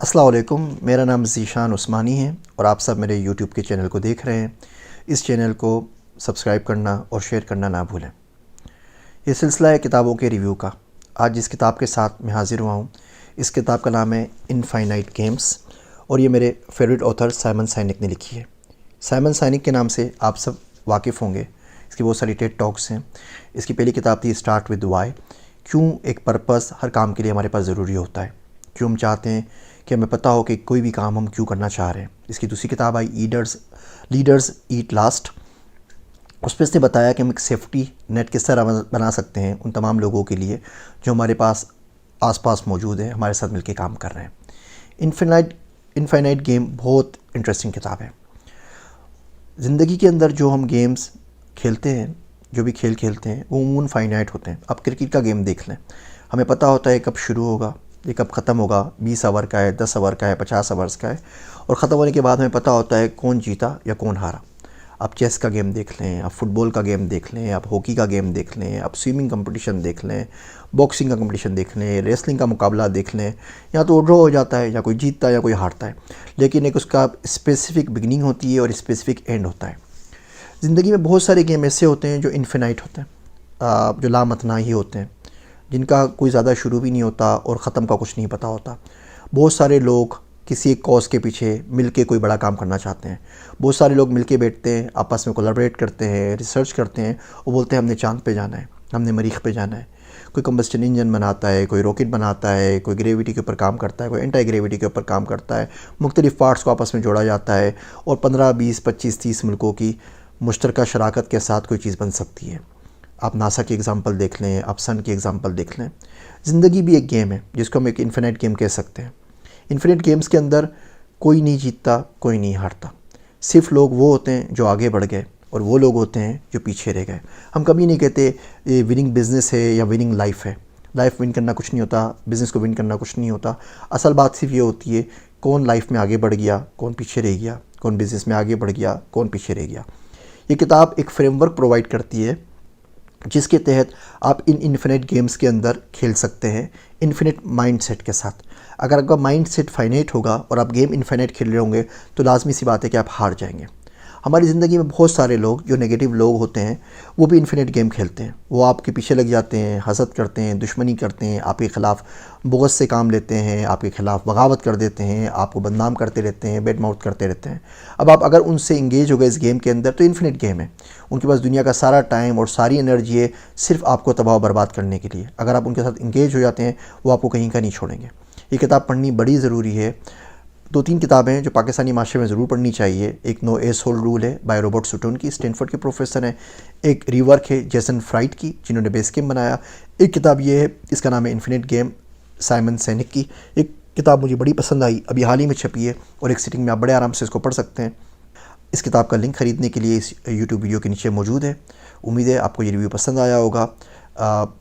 अस्सलाम वालेकुम, मेरा नाम ज़ीशान उस्मानी है और आप सब मेरे यूट्यूब के चैनल को देख रहे हैं। इस चैनल को सब्सक्राइब करना और शेयर करना ना भूलें। ये सिलसिला है किताबों के रिव्यू का। आज जिस किताब के साथ मैं हाज़िर हुआ हूँ, इस किताब का नाम है इनफाइनाइट गेम्स और ये मेरे फेवरेट ऑथर साइमन साइनिक ने लिखी है। साइमन साइनिक के नाम से आप सब वाकिफ़ होंगे। इसकी बहुत सारी टेड टॉक्स हैं। इसकी पहली किताब थी स्टार्ट विद वाई, क्यों एक पर्पस हर काम के लिए हमारे पास ज़रूरी होता है, क्यों हम चाहते हैं कि हमें पता हो कि कोई भी काम हम क्यों करना चाह रहे हैं। इसकी दूसरी किताब आई लीडर्स ईट लास्ट। उस पर इसने बताया कि हम एक सेफ्टी नेट किस तरह बना सकते हैं उन तमाम लोगों के लिए जो हमारे पास आसपास मौजूद हैं, हमारे साथ मिलकर काम कर रहे हैं। इनफाइनाइट गेम बहुत इंटरेस्टिंग किताब है। ज़िंदगी के अंदर जो हम गेम्स खेलते हैं, जो भी खेल खेलते हैं, वो अमूमन फाइनाइट होते हैं। आप क्रिकेट का गेम देख लें, हमें पता होता है कब शुरू होगा, ये कब ख़त्म होगा। 20 ओवर का है, 10 ओवर का है, 50 ओवर्स का है और ख़त्म होने के बाद हमें पता होता है कौन जीता या कौन हारा। आप चेस का गेम देख लें, आप फुटबॉल का गेम देख लें, आप हॉकी का गेम देख लें, आप स्विमिंग कंपटीशन देख लें, बॉक्सिंग का कंपटीशन देख लें, रेसलिंग का मुकाबला देख लें। या तो ड्रॉ हो जाता है, या कोई जीतता है या कोई हारता है, लेकिन एक उसका स्पेसिफ़िक बिगिनिंग होती है और स्पेसिफ़िक एंड होता है। ज़िंदगी में बहुत सारे गेम ऐसे होते हैं जो इनफिनाइट होते हैं, जो लामतनाही होते हैं, जिनका कोई ज़्यादा शुरू भी नहीं होता और ख़त्म का कुछ नहीं पता होता। बहुत सारे लोग किसी एक कॉज़ के पीछे मिल के कोई बड़ा काम करना चाहते हैं। बहुत सारे लोग मिल के बैठते हैं, आपस में कोलैबोरेट करते हैं, रिसर्च करते हैं और बोलते हैं हमने चाँद पे जाना है, हमने मरीख़ पे जाना है। कोई कंबस्टन इंजन बनाता है, कोई रॉकेट बनाता है, कोई ग्रेविटी के ऊपर काम करता है, कोई एंटी ग्रेविटी के ऊपर काम करता है। मुख्तलिफ़ पार्ट्स को आपस में जोड़ा जाता है और 15, 20, 25, 30 मुल्कों की मुश्तरका शराकत के साथ कोई चीज़ बन सकती है। आप नासा की एग्ज़ाम्पल देख लें, आप सन की एग्ज़ाम्पल देख लें। ज़िंदगी भी एक गेम है जिसको हम एक इन्फिनिट गेम कह सकते हैं। इन्फिनिट गेम्स के अंदर कोई नहीं जीतता, कोई नहीं हारता। सिर्फ लोग वो होते हैं जो आगे बढ़ गए और वो लोग होते हैं जो पीछे रह गए। हम कभी नहीं कहते ये विनिंग बिज़नेस है या विनिंग लाइफ है। लाइफ विन करना कुछ नहीं होता, बिज़नेस को विन करना कुछ नहीं होता। असल बात सिर्फ ये होती है कौन लाइफ में आगे बढ़ गया, कौन पीछे रह गया, कौन बिज़नेस में आगे बढ़ गया, कौन पीछे रह गया। ये किताब एक फ्रेमवर्क प्रोवाइड करती है जिसके तहत आप इन इन्फिनिट गेम्स के अंदर खेल सकते हैं इन्फिनिट माइंडसेट के साथ। अगर आपका माइंडसेट फाइनाइट होगा और आप गेम इन्फिनिट खेल रहे होंगे तो लाजमी सी बात है कि आप हार जाएंगे। हमारी ज़िंदगी में बहुत सारे लोग जो नेगेटिव लोग होते हैं वो भी इन्फिनिट गेम खेलते हैं। वो आपके पीछे लग जाते हैं, हसद करते हैं, दुश्मनी करते हैं, आपके ख़िलाफ़ बुग़्ज़ से काम लेते हैं, आपके ख़िलाफ़ बगावत कर देते हैं, आपको बदनाम करते रहते हैं, बैड माउथ करते रहते हैं। अब आप अगर उनसे इंगेज हो गए इस गेम के अंदर तो इन्फिनिट गेम है। उनके पास दुनिया का सारा टाइम और सारी एनर्जी है सिर्फ आपको तबाह बर्बाद करने के लिए। अगर आप उनके साथ इंगेज हो जाते हैं वो आपको कहीं का नहीं छोड़ेंगे। ये किताब पढ़नी बड़ी ज़रूरी है। 2-3 किताबें हैं जो पाकिस्तानी माशरे में ज़रूर पढ़नी चाहिए। एक नो एस होल रूल है बाय रॉबर्ट सुटन की, स्टैनफोर्ड के प्रोफेसर हैं। एक रीवर्क है जेसन फ्राइड की जिन्होंने बेस गेम बनाया। एक किताब ये है, इसका नाम है इन्फिनिट गेम, साइमन सैनिक की। एक किताब मुझे बड़ी पसंद आई, अभी हाल ही में छपी है और एक सिटिंग में आप बड़े आराम से इसको पढ़ सकते हैं। इस किताब का लिंक ख़रीदने के लिए इस यूट्यूब वीडियो के नीचे मौजूद है। उम्मीद है आपको ये रिव्यू पसंद आया होगा।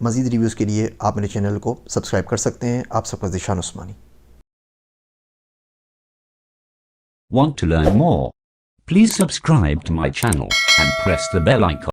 मज़ीद रिव्यूज़ के लिए आप मेरे चैनल को सब्सक्राइब कर सकते हैं। आप सबका ज़ीशान उस्मानी। Want to learn more? Please subscribe to my channel and press the bell icon.